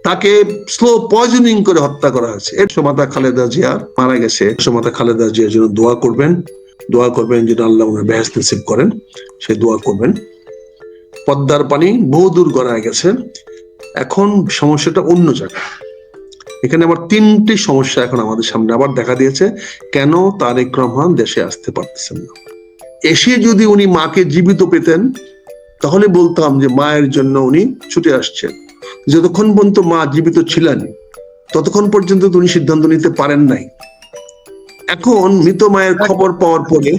তাকে slow poisoning করে হত্যা করা হয়েছে। এর সমাতা খালেদা জিয়া মারা গেছে, সমাতা খালেদা জিয়ার জন্য দোয়া করবেন যেন আল্লাহ ওনার বেহেশত নসিব করেন, সে দোয়া করবেন। পদ্মার পানি বহুদূর গড়ায় গেছে, এখন সমস্যাটা অন্য জায়গায়। এখানে আবার তিনটি সমস্যা এখন আমাদের সামনে আবার দেখা দিয়েছে। কেন তারেক রহমান দেশে আসতে পারতেছেন না? এসে যদি উনি মাকে জীবিত পেতেন তাহলে বলতাম যে মায়ের জন্য উনি ছুটে আসছেন। যতক্ষণ পর্যন্ত মা জীবিত ছিলেন ততক্ষণ পর্যন্ত উনি সিদ্ধান্ত নিতে পারেন নাই। এখন মৃত মায়ের খবর পাওয়ার পরে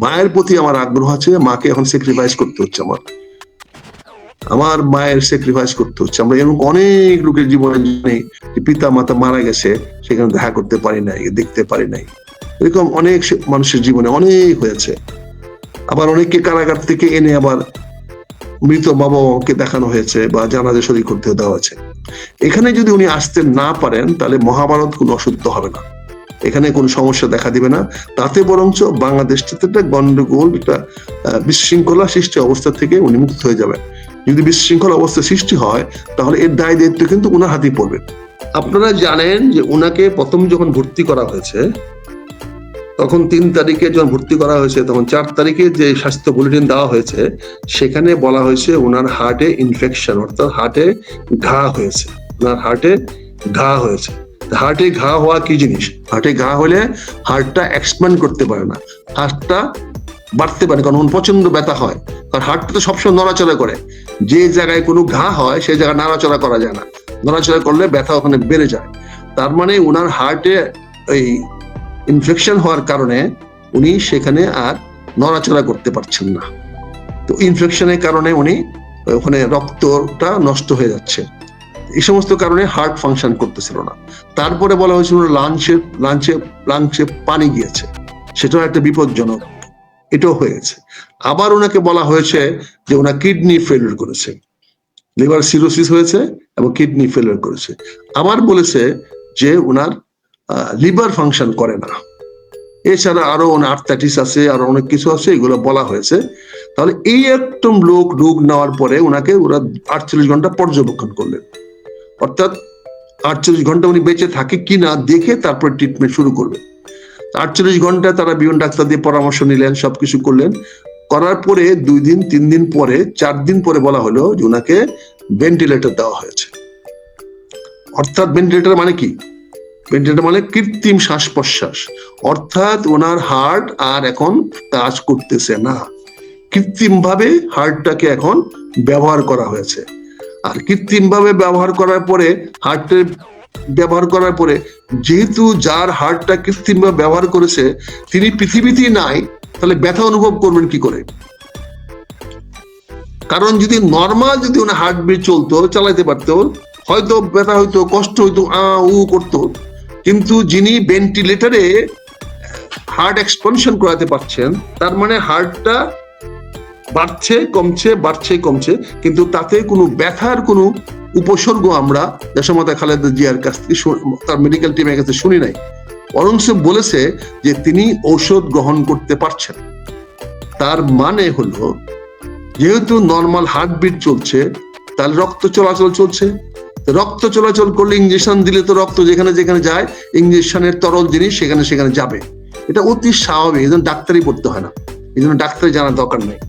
মায়ের প্রতি আমার আগ্রহ আছে, মাকে এখন স্যাক্রিফাইস করতে হচ্ছে, আমার মায়ের স্যাক্রিফাইস করতে হচ্ছে। আমরা এরকম অনেক লোকের জীবনে জানি পিতা মাতা মারা গেছে, সেখানে দেখা করতে পারি নাই, দেখতে পারি নাই, এরকম অনেক মানুষের জীবনে অনেক হয়েছে। আবার অনেককে কারাগার থেকে এনে আবার মৃত বাবা মাকে দেখানো হয়েছে বা জানাজা শরীক করতে দেওয়া আছে। এখানে যদি উনি আসতে না পারেন তাহলে মহাভারত কোনো অসত্য হবে না, এখানে কোনো সমস্যা দেখা দিবে না। তাতে বরঞ্চ বাংলাদেশটাতে একটা গন্ডগোল, একটা বিশৃঙ্খলা সৃষ্টি অবস্থা থেকে উনি মুক্ত হয়ে যাবেন। যদি বিশৃঙ্খলা অবস্থা সৃষ্টি হয় তাহলে এর দায় দায়িত্ব কিন্তু উনার হাতেই পড়বে। আপনারা জানেন যে উনাকে প্রথম যখন ভর্তি করা হয়েছে, তখন 3 তারিখে যখন ভর্তি করা হয়েছে, তখন 4 তারিখে যে স্বাস্থ্য বুলেটিন দেওয়া হয়েছে সেখানে বলা হয়েছে ওনার হার্টে ইনফেকশন, অর্থাৎ হার্টে ঘা হয়েছে, ওনার হার্টে ঘা হয়েছে। হার্টে ঘা হওয়া কি জিনিস? হার্টে ঘা হলে হার্টটা এক্সপ্যান্ড করতে পারে না, হার্টটা বাড়তে পারে, কারণ প্রচন্ড ব্যথা হয়। কারণ হার্টটা তো সবসময় নড়াচড়া করে, যে জায়গায় কোনো ঘা হয় সেই জায়গায় নাড়াচড়া করা যায় না, নড়াচড়া করলে ব্যথা ওখানে বেড়ে যায়। তার মানে ওনার হার্টে এই ইনফেকশন হওয়ার কারণে উনি সেখানে আর নড়াচড়া করতে পারছেন না। তো ইনফেকশনের কারণে উনি ওখানে রক্তটা নষ্ট হয়ে যাচ্ছে, এই সমস্ত কারণে হার্ট ফাংশন করতেছিল না। তারপরে বলা হয়েছিল লাংসে পানি গিয়েছে, সেটাও একটা বিপজ্জনক, এটাও হয়ে গেছে। আবার ওনাকে বলা হয়েছে যে ওনার কিডনি ফেলিওর করেছে, লিভার সিরোসিস হয়েছে এবং কিডনি ফেলিওর করেছে। আবার বলেছে যে ওনার লিভার ফাংশন করে না। এছাড়া আরো আর্থ্রাইটিস আছে, আরো অনেক কিছু আছে, এগুলো বলা হয়েছে। তাহলে এই একদম লোক রোগ নেওয়ার পরে ওনাকে ওরা 48 ঘন্টা পর্যবেক্ষণ করলেন, অর্থাৎ 48 ঘন্টা উনি বেঁচে থাকে কিনা দেখে তারপর ট্রিটমেন্ট শুরু করবে। 48 ঘন্টা তারা বিভিন্ন ডাক্তার দিয়ে পরামর্শ নিলেন, সবকিছু করলেন। করার পরে 2 দিন 3 দিন পরে 4 দিন পরে বলা হলো যে ওনাকে ভেন্টিলেটর দেওয়া হয়েছে। অর্থাৎ ভেন্টিলেটর মানে কি? ভেন্টিলেটর মানে কৃত্রিম শ্বাস প্রশ্বাস, অর্থাৎ ওনার হার্ট আর এখন কাজ করতেছে না, কৃত্রিম ভাবে হার্টটাকে এখন ব্যবহার করা হয়েছে। আর কৃত্রিম ভাবে ব্যবহার করার পরে হার্টের ব্যবহার করার পরে যেহেতু যার হার্টটা কৃত্রিম ভাবে ব্যবহার করেছে তিনি পৃথিবীতেই নাই, তাহলে ব্যথা অনুভব করবেন কি করে? কারণ যদি নর্মাল যদি ওনার হার্টবিট চলতো, চালাইতে পারতো, হয়তো ব্যথা হইতো, কষ্ট হইতো, উ করতো। কিন্তু যিনি ভেন্টিলেটরে হার্ট এক্সপানশন করাতে পারছেন, তার মানে হার্টটা বাড়ছে কমছে, বাড়ছে কমছে, কিন্তু তাতে কোনো ব্যথার কোনো উপসর্গ আমরা দেশমাতা খালেদা জিয়ার কাছ থেকে তার মেডিকেল টিমের কাছে শুনি নাই। বরং বলেছে যে তিনি ঔষধ গ্রহণ করতে পারছেন। তার মানে হলো যেহেতু নর্মাল হার্টবিট চলছে, তাহলে রক্ত চলাচল চলছে। রক্ত চলাচল করলে ইঞ্জেকশন দিলে তো রক্ত যেখানে যেখানে যায়, ইঞ্জেকশনের তরল জিনিস সেখানে সেখানে যাবে, এটা অতি স্বাভাবিক। এই জন্য ডাক্তারই পড়তে হয় না, এই জন্য ডাক্তারই জানার দরকার নেই।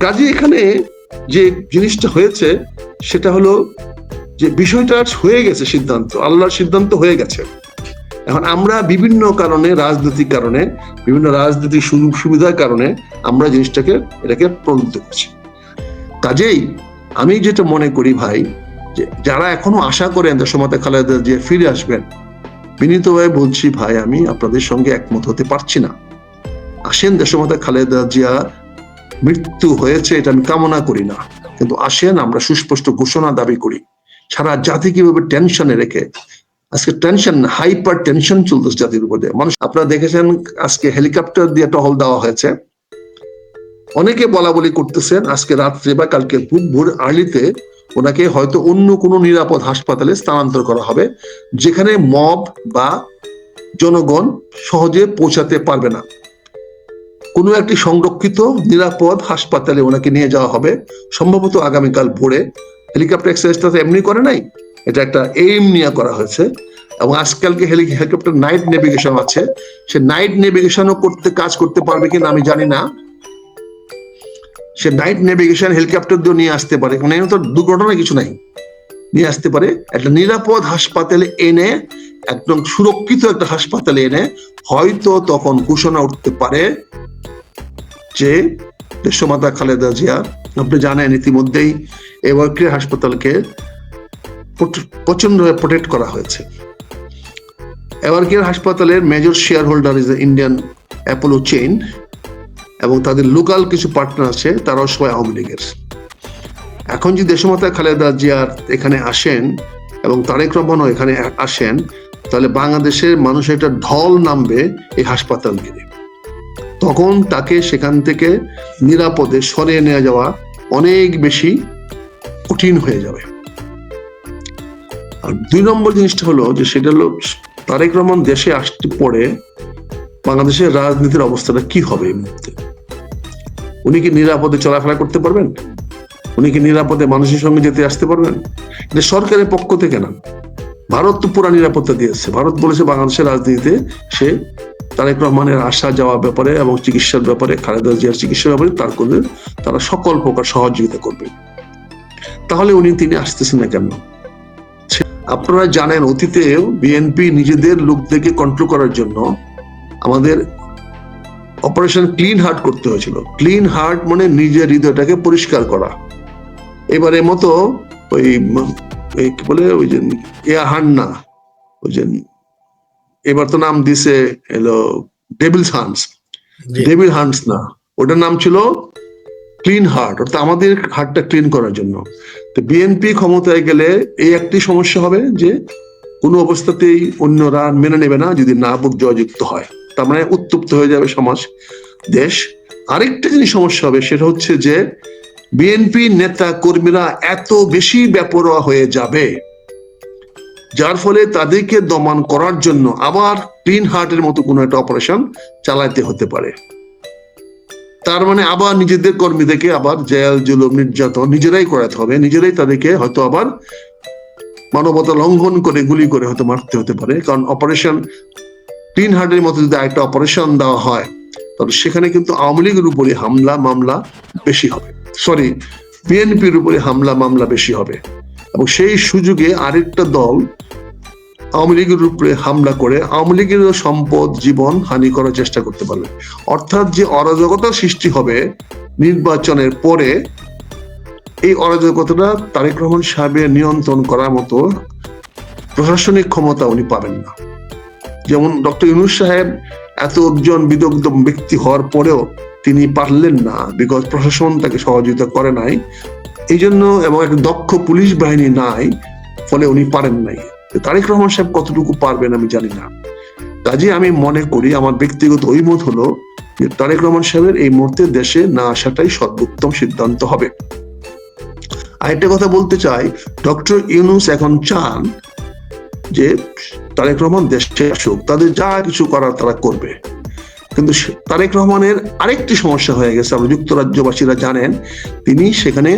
কাজে এখানে যে জিনিসটা হয়েছে সেটা হলো যে বিষয়টা হয়ে গেছে, সিদ্ধান্ত আল্লাহর সিদ্ধান্ত হয়ে গেছে। এখন আমরা বিভিন্ন কারণে, রাজনৈতিক কারণে, বিভিন্ন রাজনৈতিক সুযোগ সুবিধার কারণে আমরা এটাকে প্রলুব্ধ করছি। কাজেই আমি যেটা মনে করি ভাই, যে যারা এখনো আশা করেন দেশমাতা খালেদা জিয়া ফিরে আসবেন, বিনীতভাবে বলছি ভাই আমি আপনাদের সঙ্গে একমত হতে পারছি না। আসেন, দেশমাতা খালেদা জিয়া মৃত্যু হয়েছে এটা আমি কামনা করি না, কিন্তু আসেন আমরা সুস্পষ্ট ঘোষণা দাবি করি। সারা জাতি কিভাবে টেনশনে রেখে, আজকে টেনশন, হাইপার টেনশন চলতেছে জাতির উপরে। মানুষ আপনারা দেখেছেন আজকে হেলিকপ্টার দিয়ে টহল দেওয়া হয়েছে, অনেকে বলা বলি করতেছেন আজকে রাত্রে বা কালকে ভোর আর্লিতে ওনাকে হয়তো অন্য কোনো নিরাপদ হাসপাতালে স্থানান্তর করা হবে, যেখানে মব বা জনগণ সহজে পৌঁছাতে পারবে না। কোনো একটি সংরক্ষিত নিরাপদ হাসপাতালে ওনাকে নিয়ে যাওয়া হবে, সম্ভবত আগামীকাল ভোরে। হেলিকপ্টার এক্সারসাইজটা তো এমনি করে নাই, এটা একটা এইম নিয়ে করা হয়েছে। এবং আজকালকে হেলিকপ্টার নাইট নেভিগেশন আছে, সে নাইট নেভিগেশনও কাজ করতে পারবে কিনা আমি জানি না। সে নাইট নেভিগেশন হেলিকপ্টার দিয়ে নিয়ে আসতে পারে, মানে তো দুর্ঘটনা কিছু নাই, নিয়ে আসতে পারে একটা নিরাপদ হাসপাতালে এনে, একদম সুরক্ষিত একটা হাসপাতালে এনে হয়তো তখন ঘোষণা উঠতে পারে যে দেশমাতা খালেদা জিয়া, আপনি জানেন ইতিমধ্যেই এভারকেয়ার হাসপাতালকে প্রচন্ডভাবে প্রোটেক্ট করা হয়েছে। এভারকেয়ার হাসপাতালের major share holder is Indian Apollo chain, এবং তাদের লোকাল কিছু পার্টনার আছে, তারাও সবাই আওয়ামী লীগের। এখন যদি দেশমাতা খালেদা জিয়ার এখানে আসেন এবং তারেক রহমানও এখানে আসেন, তাহলে বাংলাদেশের মানুষের একটা ঢল নামবে এই হাসপাতাল ঘিরে। তখন তাকে সেখান থেকে নিরাপদে সরিয়ে নিয়ে যাওয়া অনেক বেশি কঠিন হয়ে যাবে। আর 2 নম্বর জিনিসটা হলো যে সেটা হলো তারেক রহমান দেশে আসতে পরে বাংলাদেশের রাজনীতির অবস্থাটা কি হবে এই মুহূর্তে। উনি কি নিরাপদে চলাফেরা করতে পারবেন? উনি কি নিরাপদে মানুষের সঙ্গে যেতে আসতে পারবেন? এটা সরকারের পক্ষ থেকে না, ভারত তো পুরা নিরাপত্তা দিয়েছে। ভারত বলেছে বাংলাদেশের রাজনীতিতে সে তারেক রহমানের আসা যাওয়ার ব্যাপারে এবং চিকিৎসার ব্যাপারে, খালেদা জিয়ার চিকিৎসার ব্যাপারে তারা সকল প্রকার সহযোগিতা করবে। তাহলে তিনি আসতেছেন না কেন? আপনারা জানেন অতীতেও বিএনপি নিজেদের লোকদেরকে কন্ট্রোল করার জন্য আমাদের অপারেশন ক্লিন হার্ট করতে হয়েছিল। ক্লিন হার্ট মানে নিজের হৃদয়টাকে পরিষ্কার করা। এবারের মতো ওই কি বলে, ওই যে হান্না, ওই যে এবার তো নাম দিছে এলো ডেভিল হান্টস না, ওটার নাম ছিল ক্লিন হার্ট, অর্থাৎ আমাদের হার্টটা ক্লিন করার জন্য। তো বিএনপি ক্ষমতায় গেলে এই একটি সমস্যা হবে যে কোনো অবস্থাতেই অন্যরা মেনে নেবে না যদি না ভোট জয়যুক্ত হয়, তার মানে উত্তপ্ত হয়ে যাবে সমাজ, দেশ। আরেকটা জিনিস সমস্যা হবে, সেটা হচ্ছে যে বিএনপি নেতা কর্মীরা এত বেশি বেপরোয়া হয়ে যাবে, যার ফলে তাদেরকে দমন করার জন্য আবার ক্লিন হার্টের মতো কোনো একটা অপারেশন চালাতে হতে পারে। তার মানে আবার নিজেদের কর্মীদেরকে আবার জেল জুলুম নির্যাতন নিজেরাই করাতে হবে, নিজেরাই তাদেরকে হয়তো আবার মানবতা লঙ্ঘন করে গুলি করে হয়তো মারতে হতে পারে। কারণ অপারেশন ক্লিন হার্টের মতো যদি একটা অপারেশন দেওয়া হয়, তাহলে সেখানে কিন্তু আওয়ামী লীগের উপরে হামলা মামলা বেশি হবে, বিএনপির উপরে হামলা মামলা বেশি হবে, এবং সেই সুযোগে আরেকটা দল আওয়ামী লীগের উপরে হামলা করে আওয়ামী লীগের সম্পদ জীবন হানি করার চেষ্টা করতে পারবে। অর্থাৎ যে অরাজকতার সৃষ্টি হবে নির্বাচনের পরে, এই অরাজকতাটা তারেক রহমান সাহেবের নিয়ন্ত্রণ করার মতো প্রশাসনিক ক্ষমতা উনি পাবেন না। যেমন ডক্টর ইউনূস সাহেব এত একজন বিদগ্ধ ব্যক্তি হওয়ার পরেও তিনি পারলেন না, বিকজ প্রশাসন তাকে সহযোগিতা করে নাই এই জন্য, এবং একটা দক্ষ পুলিশ বাহিনী নাই, ফলে উনি পারেন নাই। তারেক রহমান সাহেব কতটুকু পারবেন আমি জানি না। কাজে আমি মনে করি, আমার ব্যক্তিগত ঐমত হলো যে তারেক রহমান সাহেবের এই মুহূর্তে দেশে না আসাটাই সর্বোত্তম সিদ্ধান্ত হবে। আরেকটা কথা বলতে চাই, ডক্টর ইউনূস এখন চান যে তারেক রহমান দেশে আসুক, তাদের যা কিছু করার তারা করবে। কিন্তু তারেক রহমানের আরেকটি সমস্যা হয়ে গেছে, আমরা যুক্তরাজ্যবাসীরা জানেন, তিনি সেখানে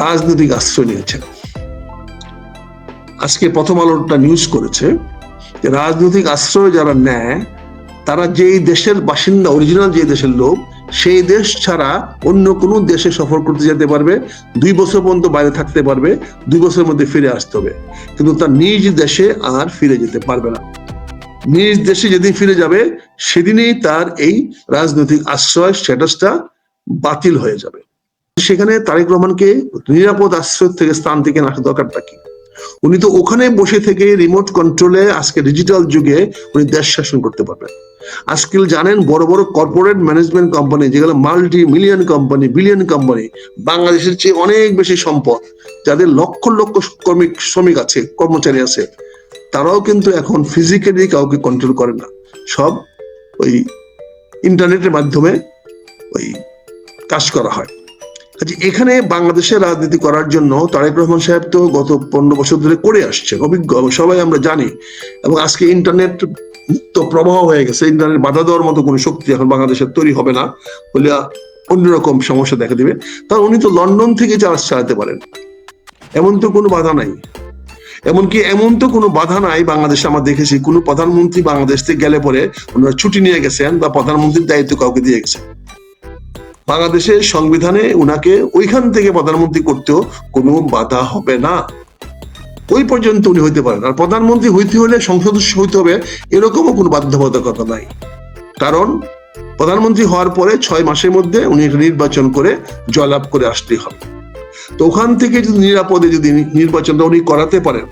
রাজনৈতিক আশ্রয় নিয়েছেন। আজকে প্রথম আলোটা নিউজ করেছে যে রাজনৈতিক আশ্রয় যারা নেয় তারা যেই দেশের বাসিন্দা, অরিজিনাল যে দেশের লোক, সেই দেশ ছাড়া অন্য কোনো দেশে সফর করতে যেতে পারবে, 2 বছর পর্যন্ত বাইরে থাকতে পারবে, 2 বছরের মধ্যে ফিরে আসতে হবে, কিন্তু তার নিজ দেশে আর ফিরে যেতে পারবে না। নিজ দেশে যেদিন ফিরে যাবে সেদিনেই তার এই রাজনৈতিক আশ্রয় স্ট্যাটাসটা বাতিল হয়ে যাবে। সেখানে তারেক রহমানকে নিরাপদ আশ্রয় থেকে স্থান থেকে আসা দরকারটা কি? উনি তো ওখানে বসে থেকে রিমোট কন্ট্রোলে আজকে ডিজিটাল যুগে উনি দেশ শাসন করতে পারবেন। আজকাল জানেন বড় বড় কর্পোরেট ম্যানেজমেন্ট কোম্পানি, যেগুলো multi million company, billion company, বাংলাদেশের চেয়ে অনেক বেশি সম্পদ, যাদের লক্ষ লক্ষ শ্রমিক আছে, কর্মচারী আছে, তারাও কিন্তু এখন ফিজিক্যালি কাউকে কন্ট্রোল করে না, সব ওই ইন্টারনেটের মাধ্যমে ওই কাজ করা হয়। এখানে বাংলাদেশের রাজনীতি করার জন্য তারেক রহমান সাহেব তো গত 15 বছর ধরে করে আসছেন, অভিজ্ঞ, সবাই আমরা জানি। এবং আজকে ইন্টারনেট মুক্ত প্রবাহ হয়ে গেছে, ইন্টারনেট বাধা দেওয়ার মতো কোনো শক্তি এখন বাংলাদেশের তৈরি হবে না, বলে অন্যরকম সমস্যা দেখা দিবে। তার উনি তো লন্ডন থেকে চালাতে পারেন, এমন তো কোনো বাধা নাই। এমনকি এমন তো কোনো বাধা নাই বাংলাদেশে, আমরা দেখেছি কোনো প্রধানমন্ত্রী বাংলাদেশ থেকে গেলে পরে ওনারা ছুটি নিয়ে গেছেন বা প্রধানমন্ত্রীর দায়িত্ব কাউকে দিয়ে গেছেন। বাংলাদেশের সংবিধানে উনাকে ওইখান থেকে প্রধানমন্ত্রী করতেও কোনো বাধা হবে না, ওই পর্যন্ত উনি হইতে পারেন। আর প্রধানমন্ত্রী হইতে হলে সংসদ সদস্য হইতে হবে এরকমও কোনো বাধ্যবাধকতা নাই, কারণ প্রধানমন্ত্রী হওয়ার পরে 6 মাসের মধ্যে উনি নির্বাচন করে জয়লাভ করে আসতেই হবে। তো ওখান থেকে যদি নিরাপদে যদি নির্বাচনটা উনি করাতে পারেন,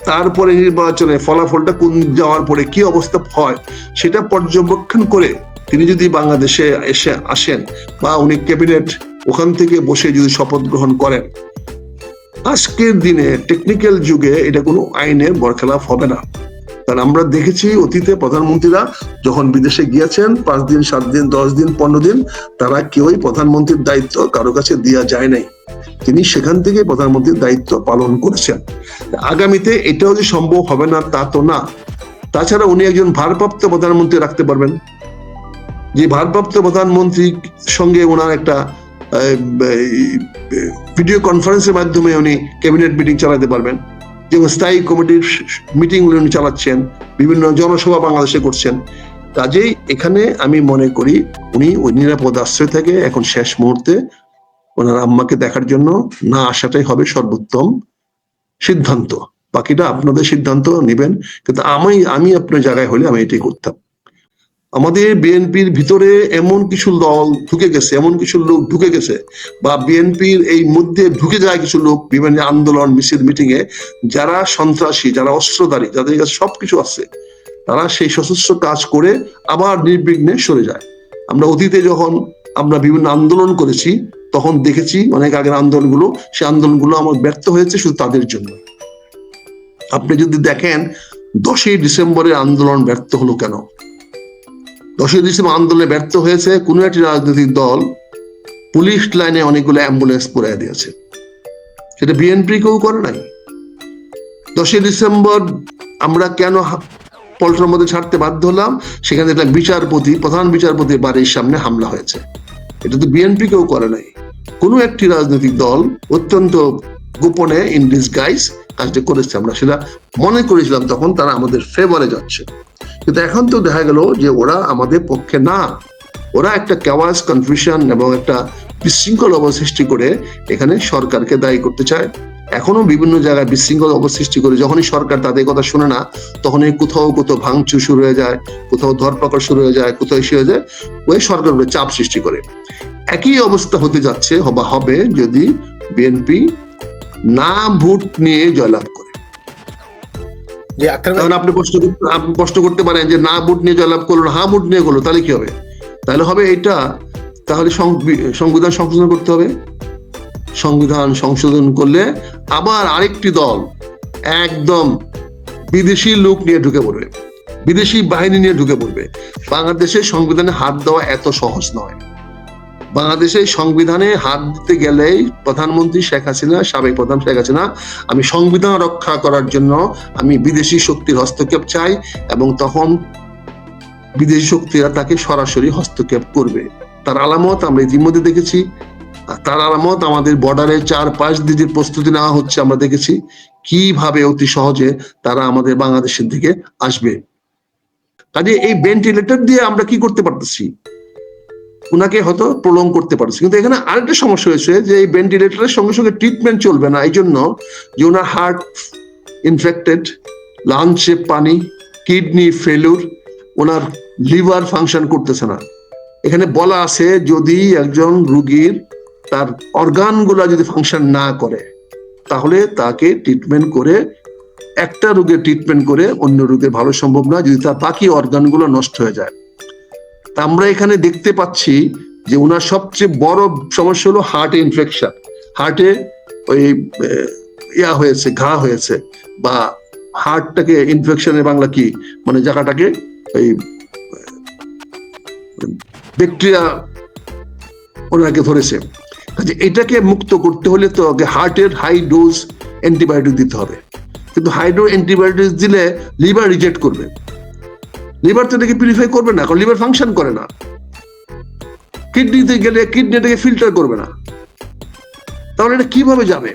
তারপরে নির্বাচনের ফলাফলটা কোন যাওয়ার পরে কি অবস্থা হয় সেটা পর্যবেক্ষণ করে তিনি যদি বাংলাদেশে এসে আসেন বা উনি ক্যাবিনেট ওখান থেকে বসে যদি শপথ গ্রহণ করেন, আজকের দিনে টেকনিক্যাল যুগে এটা কোনো আইনের বরখেলাপ হবে না। কারণ আমরা দেখেছি অতীতে প্রধানমন্ত্রীরা যখন বিদেশে গিয়েছেন 5 দিন 7 দিন 10 দিন 15 দিন তারা কেউই প্রধানমন্ত্রীর দায়িত্ব কারো কাছে দেওয়া যায় নাই, তিনি সেখান থেকে প্রধানমন্ত্রীর দায়িত্ব পালন করেছেন। আগামীতে এটাও যে সম্ভব হবে না তা তো না। তাছাড়া উনি একজন ভারপ্রাপ্ত প্রধানমন্ত্রী রাখতে পারবেন, যে ভারপ্রাপ্ত প্রধানমন্ত্রীর সঙ্গে ওনার একটা ভিডিও কনফারেন্সের মাধ্যমে উনি ক্যাবিনেট মিটিং চালাতে পারবেন, যেমন স্থায়ী কমিটির মিটিং উনি চালাচ্ছেন, বিভিন্ন জনসভা বাংলাদেশে করছেন। কাজেই এখানে আমি মনে করি উনি ওই নিরাপদ আশ্রয় থেকে এখন শেষ মুহূর্তে ওনার আম্মাকে দেখার জন্য না আসাটাই হবে সর্বোত্তম সিদ্ধান্ত। বাকিটা আপনাদের সিদ্ধান্ত নেবেন, কিন্তু আমি আপনার জায়গায় হলে আমি এটাই করতাম। আমাদের বিএনপির ভিতরে এমন কিছু দল ঢুকে গেছে, এমন কিছু লোক ঢুকে গেছে, বা বিএনপির এই মধ্যে ঢুকে যায় কিছু লোক বিভিন্ন আন্দোলন মিছিল মিটিং এ, যারা সন্ত্রাসী, যারা অস্ত্রধারী, যাদের কাছে সবকিছু আছে, তারা সেই সশস্ত্র কাজ করে আবার নির্বিঘ্নে সরে যায়। আমরা অতীতে যখন আমরা বিভিন্ন আন্দোলন করেছি তখন দেখেছি অনেক আগের আন্দোলনগুলো, সেই আন্দোলনগুলো আমার ব্যর্থ হয়েছে শুধু তাদের জন্য। আপনি যদি দেখেন 10ই ডিসেম্বরের আন্দোলন ব্যর্থ হলো কেন? 10ই ডিসেম্বর আন্দোলনে ব্যর্থ হয়েছে কোন একটি রাজনৈতিক দল পুলিশ লাইনে অনেকগুলো অ্যাম্বুলেন্স পড়ে দিয়েছে, সেটা বিএনপি কেউ করে নাই। 10ই ডিসেম্বর আমরা কেন পল্টনের মধ্যে ছাড়তে বাধ্য হলাম? সেখানে একটা বিচারপতি, প্রধান বিচারপতির বাড়ির সামনে হামলা হয়েছে, এটা তো বিএনপি কেউ করে নাই। কোনো একটি রাজনৈতিক দল অত্যন্ত গোপনে ইন ডিসগাইজ কাজটা করেছে, আমরা সেটা মনে করেছিলাম তখন তারা আমাদের ফেভারে যাচ্ছে, কিন্তু এখন তো দেখা গেল যে ওরা আমাদের পক্ষে না। ওরা একটা ক্যাওয়াস, কনফিউশন এবং একটা বিশৃঙ্খল অবস্থা সৃষ্টি করে এখানে সরকারকে দায়ী করতে চায়। এখনো বিভিন্ন জায়গায় বিশৃঙ্খল অবস্থা সৃষ্টি করে, যখনই সরকার তাদের কথা শুনে না তখনই কোথাও ভাঙচুর শুরু হয়ে যায়, কোথাও ধরপাকড় শুরু হয়ে যায়, কোথাও এসে হয়ে যায়, ওই সরকার চাপ সৃষ্টি করে। একই অবস্থা হতে যাচ্ছে বা হবে যদি বিএনপি না ভোট নিয়ে জয়লাভ করে। আপনি প্রশ্ন করতে পারেন যে না ভোট নিয়ে জয়লাভ করলো, হ্যাঁ ভোট নিয়ে করলো, তাহলে কি হবে? তাহলে হবে এটা, তাহলে সংবিধান সংশোধন করতে হবে। সংবিধান সংশোধন করলে আবার আরেকটি দল একদম বিদেশি লোক নিয়ে ঢুকে পড়বে, বিদেশি বাহিনী নিয়ে ঢুকে পড়বে। বাংলাদেশের সংবিধানে হাত দেওয়া এত সহজ নয়। বাংলাদেশের সংবিধানে হাত দিতে গেলেই প্রধানমন্ত্রী শেখ হাসিনা, সাবেক প্রধান শেখ হাসিনা, আমি সংবিধান রক্ষা করার জন্য আমি বিদেশি শক্তির হস্তক্ষেপ চাই, এবং তখন বিদেশি শক্তিরা তাকে সরাসরি হস্তক্ষেপ করবে। তার আলামত আমরা ইতিমধ্যে দেখেছি। তার আলামত আমাদের বর্ডারে 4-5 দিনের প্রস্তুতি নেওয়া হচ্ছে, আমরা দেখেছি কিভাবে অতি সহজে তারা আমাদের বাংলাদেশের দিকে আসবে। কাজে এই ভেন্টিলেটর দিয়ে আমরা কি করতে পারতেছি? উনাকে হয়তো প্রলং করতে পারছি, কিন্তু এখানে আরেকটা সমস্যা হয়েছে যে এই ভেন্টিলেটরের সঙ্গে সঙ্গে ট্রিটমেন্ট চলবে না, এই জন্য যে ওনার হার্ট ইনফেক্টেড, লাঞ্চে পানি, কিডনি ফেলুর, ওনার লিভার ফাংশন করতেছে না। এখানে বলা আছে যদি একজন রোগীর তার অর্গানগুলা যদি ফাংশন না করে তাহলে তাকে ট্রিটমেন্ট করে, একটা রোগের ট্রিটমেন্ট করে অন্য রোগের ভালো সম্ভব না যদি তার বাকি অর্গানগুলো নষ্ট হয়ে যায়। তা আমরা এখানে দেখতে পাচ্ছি যে ওনার সবচেয়ে বড় সমস্যা হলো হার্টে ইনফেকশন, হার্টে ওই হয়েছে, ঘা হয়েছে, বা হার্টটাকে ইনফেকশনের বাংলা কি মানে জায়গাটাকে ওই ব্যাকটেরিয়া ওনাকে ধরেছে। এটাকে মুক্ত করতে হলে তো হার্টের হাই ডোজ অ্যান্টিবায়োটিক দিতে হবে, কিন্তু হাই ডোজ অ্যান্টিবায়োটিক দিলে লিভার রিজেক্ট করবে, লিভার তো এটাকে পিউরিফাই করবে না, কারণ লিভার ফাংশন করে না। কিডনিতে গেলে কিডনি এটাকে ফিল্টার করবে না, তাহলে এটা কিভাবে যাবে?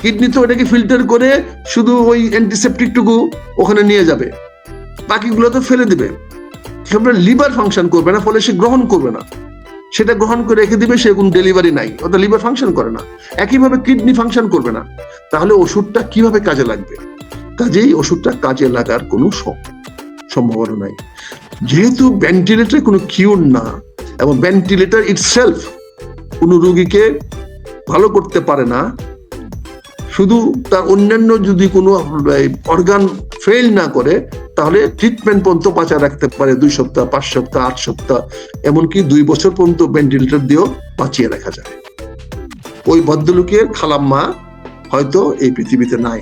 কিডনি তো ওটাকে ফিল্টার করে শুধু ওই অ্যান্টিসেপ্টিকটুকু ওখানে নিয়ে যাবে, বাকিগুলো তো ফেলে দিবে। লিভার ফাংশন করবে না, ফলে সে গ্রহণ করবে না, সেটা গ্রহণ করে রেখে দিবে, সে কোনো ডেলিভারি নাই, অর্থাৎ লিভার ফাংশন করে না। একইভাবে কিডনি ফাংশন করবে না, তাহলে ওষুধটা কিভাবে কাজে লাগবে? কাজেই ওষুধটা কাজে লাগার কোনো সম্ভাবনা নাই। যেহেতু ভেন্টিলেটর কোনো কিউর না, এবং ভেন্টিলেটর ইটসেলফ কোনো রোগীকে ভালো করতে পারে না, শুধু তার অন্যান্য যদি কোনো অর্গান ফেল না করে, তাহলে ট্রিটমেন্ট পর্যন্ত বাঁচায় রাখতে পারে 2 সপ্তাহ, 5 সপ্তাহ, 8 সপ্তাহ, এমনকি 2 বছর পর্যন্ত ভেন্টিলেটর দিয়েও বাঁচিয়ে রাখা যায়। ওই ভদ্রলোকের খালাম্মা হয়তো এই পৃথিবীতে নাই।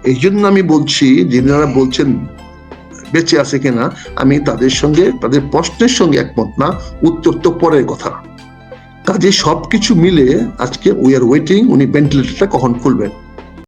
এই জন্য আমি বলছি, যিনারা বলছেন বেঁচে আছে কিনা, আমি তাদের প্রশ্নের সঙ্গে একমত না, উত্তর তো পরের কথা। কাজে সবকিছু মিলে আজকে উই আর ওয়েটিং, উনি ভেন্টিলেটরটা কখন খুলবেন।